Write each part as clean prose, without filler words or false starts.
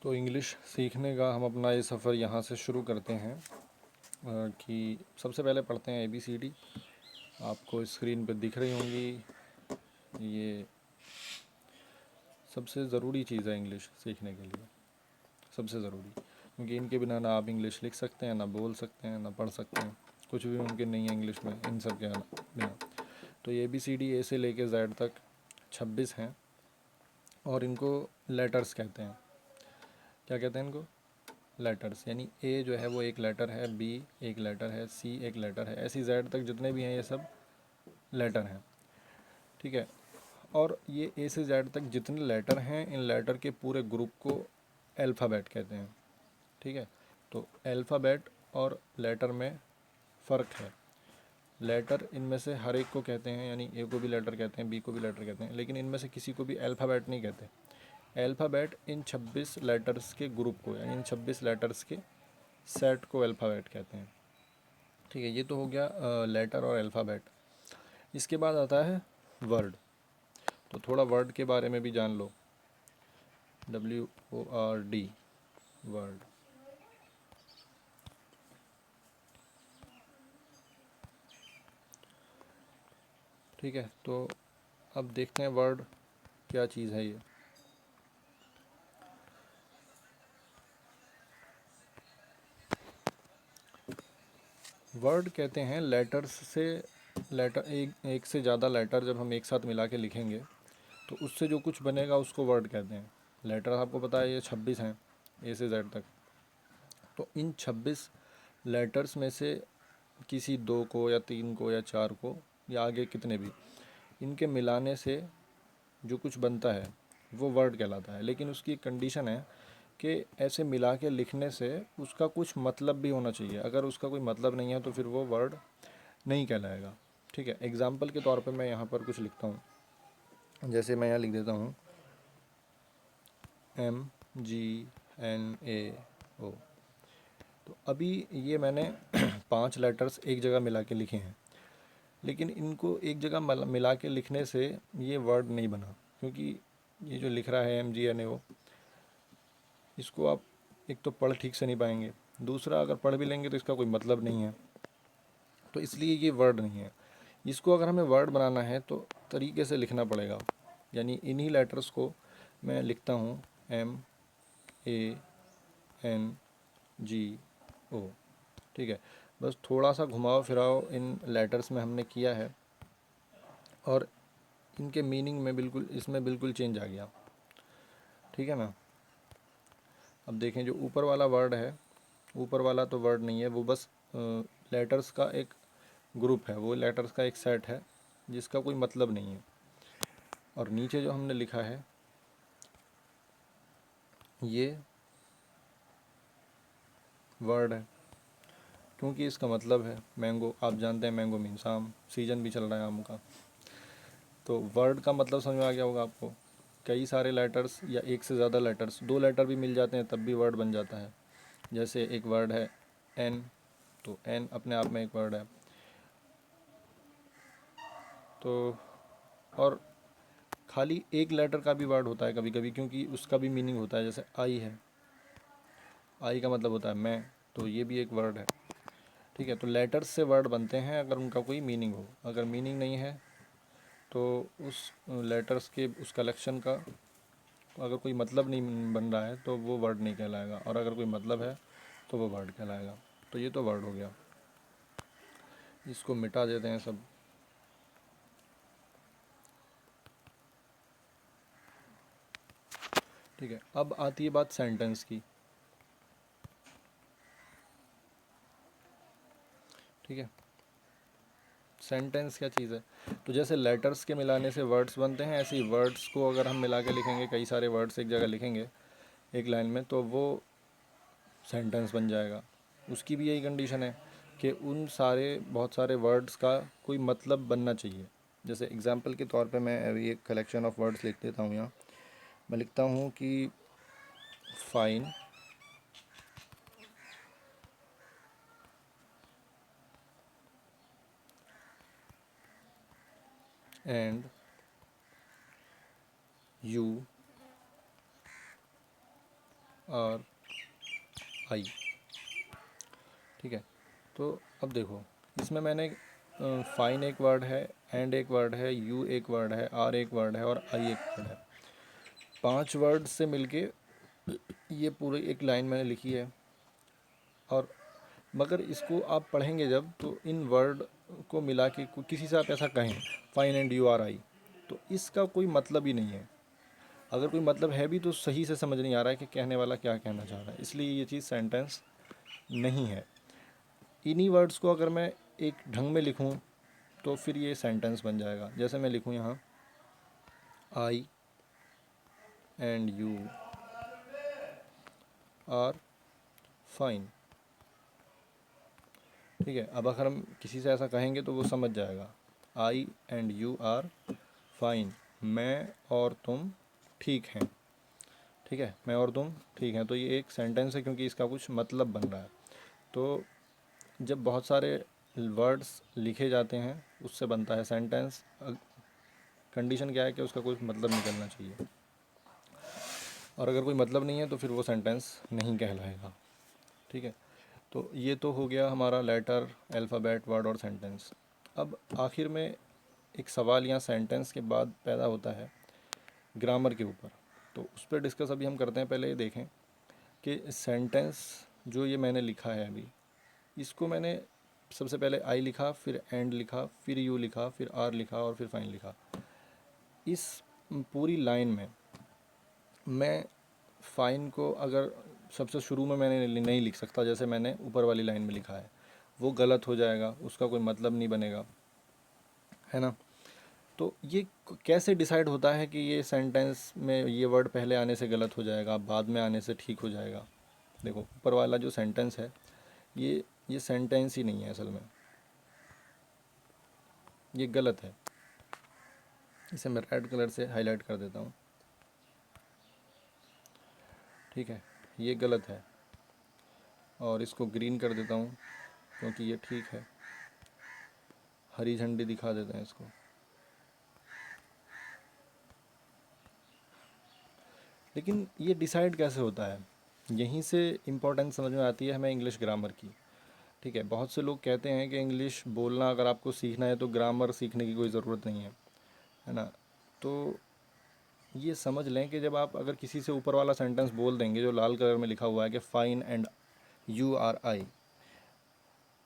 तो इंग्लिश सीखने का हम अपना ये सफ़र यहाँ से शुरू करते हैं कि सबसे पहले पढ़ते हैं ABCD। आपको स्क्रीन पर दिख रही होंगी। ये सबसे ज़रूरी चीज़ है इंग्लिश सीखने के लिए, सबसे ज़रूरी, क्योंकि इनके बिना ना आप इंग्लिश लिख सकते हैं, ना बोल सकते हैं, ना पढ़ सकते हैं। कुछ भी मुमकिन नहीं है इंग्लिश में इन सब के बिना। तो ये ABCD A से लेके Z तक 26 हैं और इनको लेटर्स कहते हैं। क्या कहते हैं इनको? लेटर्स। यानी A जो है वो एक लेटर है, B एक लेटर है, C एक लेटर है, ऐसी Z तक जितने भी हैं ये सब लेटर हैं। ठीक है। और ये A से Z तक जितने लेटर हैं, इन लेटर के पूरे ग्रुप को अल्फ़ाबेट कहते हैं। ठीक है। तो अल्फ़ाबेट और लेटर में फ़र्क है। लेटर इनमें से हर एक को कहते हैं, यानी A को भी लेटर कहते हैं, B को भी लेटर कहते हैं, लेकिन इनमें से किसी को भी अल्फ़ाबेट नहीं कहते। अल्फ़ाबेट इन 26 लेटर्स के ग्रुप को, यानी इन 26 लेटर्स के सेट को अल्फ़ाबेट कहते हैं। ठीक है, ये तो हो गया लेटर और अल्फ़ाबेट। इसके बाद आता है वर्ड। तो थोड़ा वर्ड के बारे में भी जान लो। WORD, word. ठीक है, तो अब देखते हैं वर्ड क्या चीज़ है ये। वर्ड कहते हैं लेटर्स से, लेटर एक से ज़्यादा लेटर जब हम एक साथ मिला के लिखेंगे तो उससे जो कुछ बनेगा उसको वर्ड कहते हैं। लेटर आपको पता है ये 26 हैं A से Z तक। तो इन 26 लेटर्स में से किसी 2 को या 3 को या 4 को या आगे कितने भी, इनके मिलाने से जो कुछ बनता है वो वर्ड कहलाता है। लेकिन उसकी एक कंडीशन है कि ऐसे मिला के लिखने से उसका कुछ मतलब भी होना चाहिए। अगर उसका कोई मतलब नहीं है तो फिर वो वर्ड नहीं कहलाएगा। ठीक है, एग्जाम्पल के तौर पे मैं यहाँ पर कुछ लिखता हूँ। जैसे मैं यहाँ लिख देता हूँ MGNAO। तो अभी ये मैंने 5 लेटर्स एक जगह मिला के लिखे हैं, लेकिन इनको एक जगह मिला के लिखने से ये वर्ड नहीं बना, क्योंकि ये जो लिख रहा है MGNAO, इसको आप एक तो पढ़ ठीक से नहीं पाएंगे, दूसरा अगर पढ़ भी लेंगे तो इसका कोई मतलब नहीं है, तो इसलिए ये वर्ड नहीं है। इसको अगर हमें वर्ड बनाना है तो तरीके से लिखना पड़ेगा। यानी इन्हीं लेटर्स को मैं लिखता हूँ MANGO। ठीक है, बस थोड़ा सा घुमाव फिराव इन लेटर्स में हमने किया है और इनके मीनिंग में बिल्कुल, इसमें बिल्कुल चेंज आ गया। ठीक है ना। अब देखें जो ऊपर वाला वर्ड है, ऊपर वाला तो वर्ड नहीं है, वो बस लेटर्स का एक ग्रुप है, वो लेटर्स का एक सेट है जिसका कोई मतलब नहीं है। और नीचे जो हमने लिखा है ये वर्ड है, क्योंकि इसका मतलब है मैंगो। आप जानते हैं मैंगो मीन्स आम, सीजन भी चल रहा है आम का। तो वर्ड का मतलब समझ में आ गया होगा आपको। कई सारे लेटर्स या एक से ज़्यादा लेटर्स, 2 लेटर भी मिल जाते हैं तब भी वर्ड बन जाता है। जैसे एक वर्ड है N, तो N अपने आप में एक वर्ड है। तो और खाली एक लेटर का भी वर्ड होता है कभी कभी, क्योंकि उसका भी मीनिंग होता है। जैसे आई है, आई का मतलब होता है मैं, तो ये भी एक वर्ड है। ठीक है, तो लेटर्स से वर्ड बनते हैं अगर उनका कोई मीनिंग हो। अगर मीनिंग नहीं है तो उस लेटर्स के उस कलेक्शन का अगर कोई मतलब नहीं बन रहा है तो वो वर्ड नहीं कहलाएगा, और अगर कोई मतलब है तो वो वर्ड कहलाएगा। तो ये तो वर्ड हो गया, इसको मिटा देते हैं सब। ठीक है, अब आती है बात सेंटेंस की। ठीक है, सेंटेंस क्या चीज़ है? तो जैसे लेटर्स के मिलाने से वर्ड्स बनते हैं, ऐसे ही वर्ड्स को अगर हम मिला के लिखेंगे, कई सारे वर्ड्स एक जगह लिखेंगे एक लाइन में, तो वो सेंटेंस बन जाएगा। उसकी भी यही कंडीशन है कि उन सारे बहुत सारे वर्ड्स का कोई मतलब बनना चाहिए। जैसे एग्जांपल के तौर पे मैं अभी एक कलेक्शन ऑफ वर्ड्स लिख देता हूँ यहाँ। मैं लिखता हूँ कि फाइन, एंड यू आर आई। ठीक है, तो अब देखो इसमें मैंने फाइन एक वर्ड है, एंड एक वर्ड है, यू एक वर्ड है, आर एक वर्ड है और आई एक वर्ड है। 5 वर्ड से मिलके ये पूरी एक लाइन मैंने लिखी है। और मगर इसको आप पढ़ेंगे जब, तो इन वर्ड को मिला के किसी से आप ऐसा कहें फाइन एंड यू आर आई, तो इसका कोई मतलब ही नहीं है। अगर कोई मतलब है भी तो सही से समझ नहीं आ रहा है कि कहने वाला क्या कहना चाह रहा है, इसलिए ये चीज़ सेंटेंस नहीं है। इन्हीं वर्ड्स को अगर मैं एक ढंग में लिखूं तो फिर ये सेंटेंस बन जाएगा। जैसे मैं लिखूं यहाँ आई एंड यू आर फाइन। ठीक है, अब अगर हम किसी से ऐसा कहेंगे तो वो समझ जाएगा। आई एंड यू आर फाइन, मैं और तुम ठीक हैं। ठीक है, मैं और तुम ठीक हैं, तो ये एक सेंटेंस है क्योंकि इसका कुछ मतलब बन रहा है। तो जब बहुत सारे वर्ड्स लिखे जाते हैं उससे बनता है सेंटेंस। कंडीशन क्या है कि उसका कोई मतलब निकलना चाहिए, और अगर कोई मतलब नहीं है तो फिर वो सेंटेंस नहीं कहलाएगा। ठीक है, तो ये तो हो गया हमारा लेटर, अल्फ़ाबेट, वर्ड और सेंटेंस। अब आखिर में एक सवाल यहाँ सेंटेंस के बाद पैदा होता है ग्रामर के ऊपर, तो उस पर डिस्कस अभी हम करते हैं। पहले ये देखें कि सेंटेंस जो ये मैंने लिखा है अभी, इसको मैंने सबसे पहले आई लिखा, फिर एंड लिखा, फिर यू लिखा, फिर आर लिखा और फिर फाइन लिखा। इस पूरी लाइन में मैं फाइन को अगर सबसे शुरू में मैंने नहीं लिख सकता, जैसे मैंने ऊपर वाली लाइन में लिखा है, वो गलत हो जाएगा, उसका कोई मतलब नहीं बनेगा, है ना। तो ये कैसे डिसाइड होता है कि ये सेंटेंस में ये वर्ड पहले आने से गलत हो जाएगा, बाद में आने से ठीक हो जाएगा। देखो ऊपर वाला जो सेंटेंस है ये सेंटेंस ही नहीं है असल में, ये गलत है। इसे मैं रेड कलर से हाईलाइट कर देता हूँ। ठीक है, ये गलत है, और इसको ग्रीन कर देता हूँ क्योंकि ये ठीक है। हरी झंडी दिखा देते हैं इसको। लेकिन ये डिसाइड कैसे होता है, यहीं से इम्पोर्टेंस समझ में आती है हमें इंग्लिश ग्रामर की। ठीक है, बहुत से लोग कहते हैं कि इंग्लिश बोलना अगर आपको सीखना है तो ग्रामर सीखने की कोई ज़रूरत नहीं है ना। तो ये समझ लें कि जब आप अगर किसी से ऊपर वाला सेंटेंस बोल देंगे जो लाल कलर में लिखा हुआ है कि फाइन एंड यू आर आई,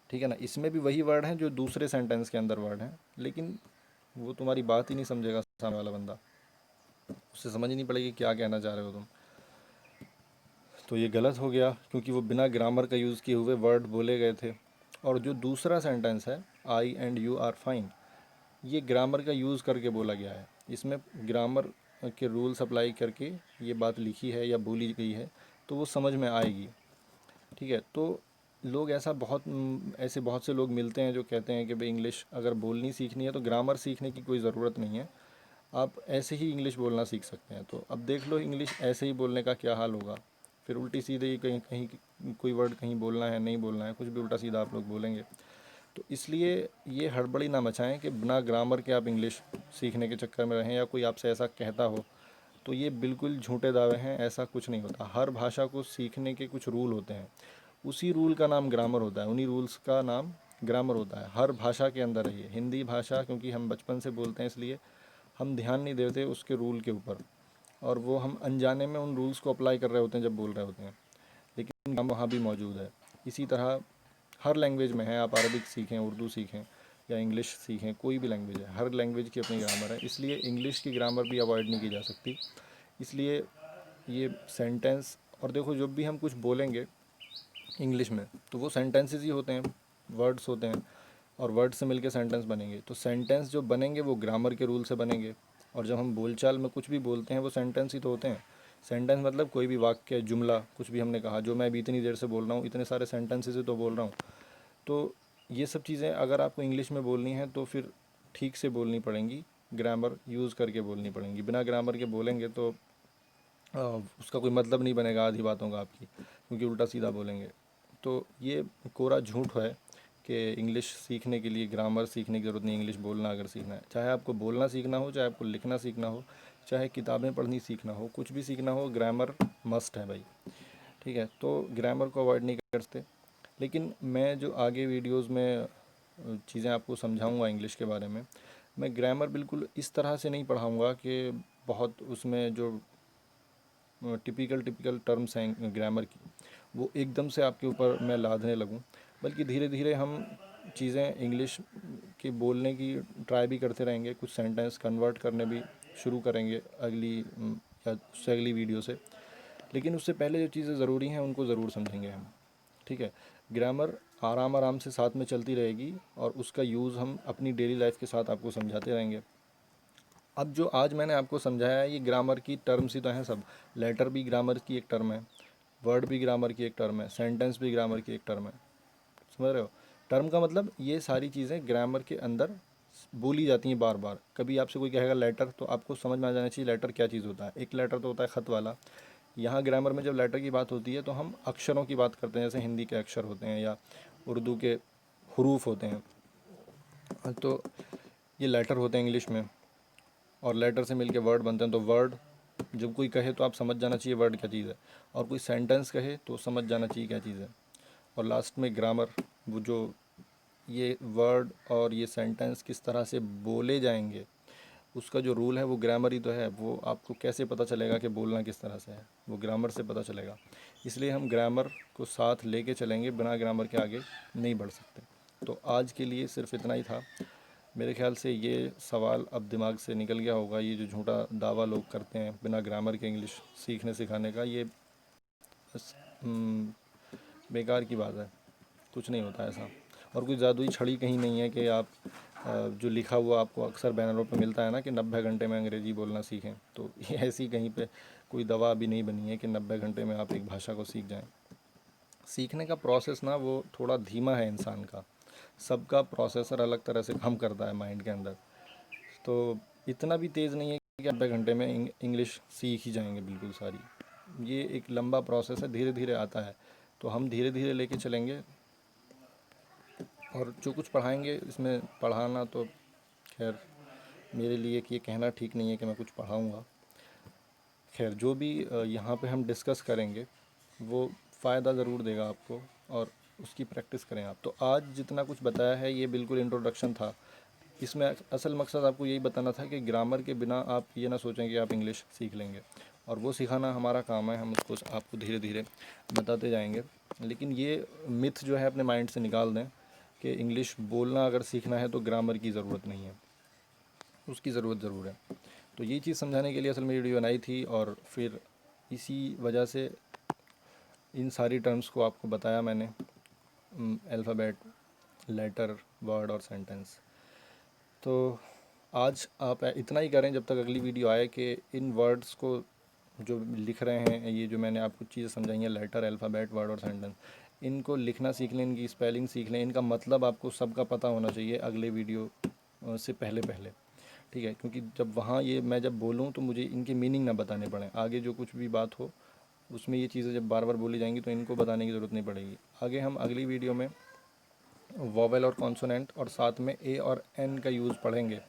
ठीक है ना, इसमें भी वही वर्ड हैं जो दूसरे सेंटेंस के अंदर वर्ड हैं, लेकिन वो तुम्हारी बात ही नहीं समझेगा सामने वाला बंदा, उससे समझ ही नहीं पड़ेगी क्या कहना चाह रहे हो तुम। तो ये गलत हो गया क्योंकि वो बिना ग्रामर का यूज़ किए हुए वर्ड बोले गए थे। और जो दूसरा सेंटेंस है आई एंड यू आर फाइन, ये ग्रामर का यूज़ करके बोला गया है। इसमें ग्रामर के रूल्स अप्लाई करके ये बात लिखी है या बोली गई है, तो वो समझ में आएगी। ठीक है, तो लोग ऐसे बहुत से लोग मिलते हैं जो कहते हैं कि भाई इंग्लिश अगर बोलनी सीखनी है तो ग्रामर सीखने की कोई ज़रूरत नहीं है, आप ऐसे ही इंग्लिश बोलना सीख सकते हैं। तो अब देख लो इंग्लिश ऐसे ही बोलने का क्या हाल होगा। फिर उल्टी सीधे ही कहीं कहीं कोई वर्ड कहीं बोलना है, नहीं बोलना है, कुछ भी उल्टा सीधा आप लोग बोलेंगे। तो इसलिए ये हड़बड़ी ना मचाएं कि बिना ग्रामर के आप इंग्लिश सीखने के चक्कर में रहें, या कोई आपसे ऐसा कहता हो तो ये बिल्कुल झूठे दावे हैं। ऐसा कुछ नहीं होता। हर भाषा को सीखने के कुछ रूल होते हैं, उसी रूल का नाम ग्रामर होता है, उन्हीं रूल्स का नाम ग्रामर होता है। हर भाषा के अंदर है ये। हिंदी भाषा क्योंकि हम बचपन से बोलते हैं इसलिए हम ध्यान नहीं देते उसके रूल के ऊपर, और वो हम अनजाने में उन रूल्स को अप्लाई कर रहे होते हैं जब बोल रहे होते हैं, लेकिन हम वहाँ भी मौजूद है। इसी तरह हर लैंग्वेज में है, आप अरबिक सीखें, उर्दू सीखें या इंग्लिश सीखें, कोई भी लैंग्वेज है, हर लैंग्वेज की अपनी ग्रामर है। इसलिए इंग्लिश की ग्रामर भी अवॉइड नहीं की जा सकती। इसलिए ये सेंटेंस, और देखो जब भी हम कुछ बोलेंगे इंग्लिश में तो वो सेंटेंसेस ही होते हैं, वर्ड्स होते हैं, और वर्ड से मिलके सेंटेंस बनेंगे। तो सेंटेंस जो बनेंगे वो ग्रामर के रूल से बनेंगे, और जब हम बोलचाल में कुछ भी बोलते हैं वो सेंटेंस ही तो होते हैं। सेंटेंस मतलब कोई भी वाक्य, जुमला, कुछ भी हमने कहा, जो मैं अभी इतनी देर से बोल रहा हूँ, इतने सारे सेंटेंसेस ही तो बोल रहा हूँ। तो ये सब चीज़ें अगर आपको इंग्लिश में बोलनी है तो फिर ठीक से बोलनी पड़ेंगी, ग्रामर यूज़ करके बोलनी पड़ेंगी। बिना ग्रामर के बोलेंगे तो उसका कोई मतलब नहीं बनेगा आधी बातों का आपकी, क्योंकि उल्टा सीधा बोलेंगे। तो ये कोरा झूठ है कि इंग्लिश सीखने के लिए ग्रामर सीखने की ज़रूरत नहीं। इंग्लिश बोलना अगर सीखना है, चाहे आपको बोलना सीखना हो, चाहे आपको लिखना सीखना हो, चाहे किताबें पढ़नी सीखना हो, कुछ भी सीखना हो, ग्रामर मस्ट है भाई। ठीक है, तो ग्रामर को अवॉइड नहीं कर सकते। लेकिन मैं जो आगे वीडियोस में चीज़ें आपको समझाऊंगा इंग्लिश के बारे में, मैं ग्रामर बिल्कुल इस तरह से नहीं पढ़ाऊंगा कि बहुत उसमें जो टिपिकल टर्म्स हैं ग्रामर की वो एकदम से आपके ऊपर मैं लादने लगूं, बल्कि धीरे धीरे हम चीज़ें इंग्लिश की बोलने की ट्राई भी करते रहेंगे, कुछ सेंटेंस कन्वर्ट करने भी शुरू करेंगे या उससे अगली वीडियो से। लेकिन उससे पहले जो चीज़ें ज़रूरी हैं उनको ज़रूर समझेंगे हम, ठीक है। ग्रामर आराम आराम से साथ में चलती रहेगी और उसका यूज़ हम अपनी डेली लाइफ के साथ आपको समझाते रहेंगे। अब जो आज मैंने आपको समझाया है ये ग्रामर की टर्म्स ही तो हैं सब। लेटर भी ग्रामर की एक टर्म है, वर्ड भी ग्रामर की एक टर्म है, सेंटेंस भी ग्रामर की एक टर्म है, समझ रहे हो। टर्म का मतलब ये सारी चीज़ें ग्रामर के अंदर बोली जाती हैं बार बार। कभी आपसे कोई कहेगा लेटर, तो आपको समझ में आ जाना चाहिए लेटर क्या चीज़ होता है। एक लेटर तो होता है ख़त वाला। यहाँ ग्रामर में जब लेटर की बात होती है तो हम अक्षरों की बात करते हैं, जैसे हिंदी के अक्षर होते हैं या उर्दू के हरूफ होते हैं, तो ये लेटर होते हैं इंग्लिश में। और लेटर से मिलके वर्ड बनते हैं, तो वर्ड जब कोई कहे तो आप समझ जाना चाहिए वर्ड क्या चीज़ है, और कोई सेंटेंस कहे तो समझ जाना चाहिए क्या चीज़ है। और लास्ट में ग्रामर, वो जो ये वर्ड और ये सेंटेंस किस तरह से बोले जाएंगे उसका जो रूल है वो ग्रामर ही तो है। वो आपको कैसे पता चलेगा कि बोलना किस तरह से है, वो ग्रामर से पता चलेगा। इसलिए हम ग्रामर को साथ लेके चलेंगे, बिना ग्रामर के आगे नहीं बढ़ सकते। तो आज के लिए सिर्फ इतना ही था। मेरे ख्याल से ये सवाल अब दिमाग से निकल गया होगा। ये जो झूठा दावा लोग करते हैं बिना ग्रामर के इंग्लिश सीखने सिखाने का, ये बस बेकार की बात है, कुछ नहीं होता ऐसा। और कोई जादुई छड़ी कहीं नहीं है कि आप जो लिखा हुआ आपको अक्सर बैनरों पे मिलता है ना कि 90 घंटे में अंग्रेज़ी बोलना सीखें, तो ये ऐसी कहीं पे कोई दवा अभी नहीं बनी है कि 90 घंटे में आप एक भाषा को सीख जाएं। सीखने का प्रोसेस ना वो थोड़ा धीमा है इंसान का, सबका प्रोसेसर अलग तरह से काम करता है माइंड के अंदर। तो इतना भी तेज़ नहीं है कि 90 घंटे में इंग्लिश सीख ही जाएंगे बिल्कुल सारी। ये एक लंबा प्रोसेस है, धीरे धीरे आता है। तो हम धीरे धीरे लेके चलेंगे। और जो कुछ पढ़ाएंगे इसमें पढ़ाना तो खैर मेरे लिए कि ये कहना ठीक नहीं है कि मैं कुछ पढ़ाऊँगा। खैर जो भी यहाँ पे हम डिस्कस करेंगे वो फ़ायदा ज़रूर देगा आपको, और उसकी प्रैक्टिस करें आप। तो आज जितना कुछ बताया है ये बिल्कुल इंट्रोडक्शन था। इसमें असल मकसद आपको यही बताना था कि ग्रामर के बिना आप ये ना सोचें कि आप इंग्लिश सीख लेंगे, और वो सिखाना हमारा काम है। हम उसको आपको धीरे धीरे बताते जाएंगे। लेकिन ये मिथ जो है अपने माइंड से निकाल दें कि इंग्लिश बोलना अगर सीखना है तो ग्रामर की ज़रूरत नहीं है, उसकी ज़रूरत ज़रूर है। तो ये चीज़ समझाने के लिए असल में वीडियो बनाई थी, और फिर इसी वजह से इन सारी टर्म्स को आपको बताया मैंने, अल्फ़ाबेट, लेटर, वर्ड और सेंटेंस। तो आज आप इतना ही करें जब तक अगली वीडियो आए कि इन वर्ड्स को जो लिख रहे हैं, ये जो मैंने आपको चीज़ें समझाई हैं, लेटर, अल्फ़ाबेट, वर्ड और सेंटेंस, इनको लिखना सीख लें, इनकी स्पेलिंग सीख लें, इनका मतलब आपको सबका पता होना चाहिए अगले वीडियो से पहले पहले, ठीक है। क्योंकि जब वहाँ ये मैं जब बोलूँ तो मुझे इनके मीनिंग ना बताने पड़े। आगे जो कुछ भी बात हो उसमें ये चीज़ें जब बार बार बोली जाएंगी तो इनको बताने की ज़रूरत नहीं पड़ेगी। आगे हम अगली वीडियो में वोवेल और कॉन्सोनेंट और साथ में ए और एन का यूज़ पढ़ेंगे।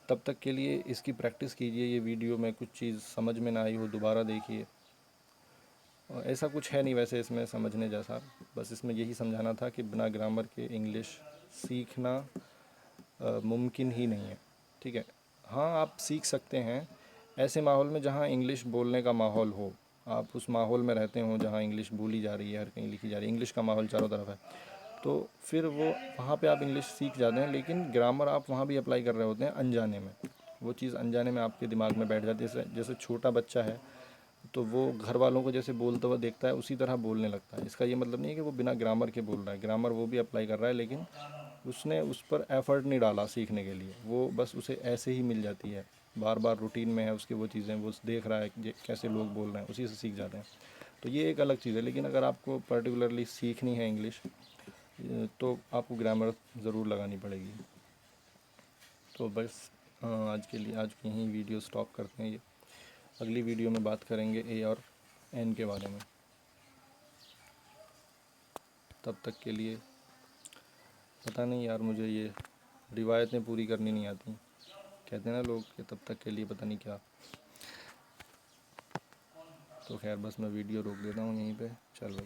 तब तक के लिए इसकी प्रैक्टिस कीजिए। ये वीडियो में कुछ चीज़ समझ में ना आई हो दोबारा देखिए। और ऐसा कुछ है नहीं वैसे इसमें समझने जैसा, बस इसमें यही समझाना था कि बिना ग्रामर के इंग्लिश सीखना मुमकिन ही नहीं है, ठीक है। हाँ, आप सीख सकते हैं ऐसे माहौल में जहाँ इंग्लिश बोलने का माहौल हो। आप उस माहौल में रहते हो जहाँ इंग्लिश बोली जा रही है, हर कहीं लिखी जा रही है, इंग्लिश का माहौल चारों तरफ है, तो फिर वो वहाँ पे आप इंग्लिश सीख जाते हैं। लेकिन ग्रामर आप वहाँ भी अप्लाई कर रहे होते हैं अनजाने में। वो चीज़ अनजाने में आपके दिमाग में बैठ जाती है। जैसे जैसे छोटा बच्चा है तो वो घर वालों को जैसे बोलता हुआ देखता है उसी तरह बोलने लगता है। इसका ये मतलब नहीं है कि वो बिना ग्रामर के बोल रहा है, ग्रामर वो भी अप्लाई कर रहा है, लेकिन उसने उस पर एफ़र्ट नहीं डाला सीखने के लिए। वो बस उसे ऐसे ही मिल जाती है, बार बार रूटीन में है उसकी वो चीज़ें, वो देख रहा है कि कैसे लोग बोल रहे हैं, उसी से सीख जाते हैं। तो ये एक अलग चीज़ है। लेकिन अगर आपको पर्टिकुलरली सीखनी है इंग्लिश तो आपको ग्रामर ज़रूर लगानी पड़ेगी। तो बस आज के लिए आज यहीं वीडियो स्टॉप करते हैं। ये अगली वीडियो में बात करेंगे ए और एन के बारे में। तब तक के लिए पता नहीं यार, मुझे ये रिवायतें पूरी करनी नहीं आती। कहते हैं ना लोग कि तब तक के लिए पता नहीं क्या। तो खैर बस मैं वीडियो रोक देता हूँ यहीं पे। चल भाई।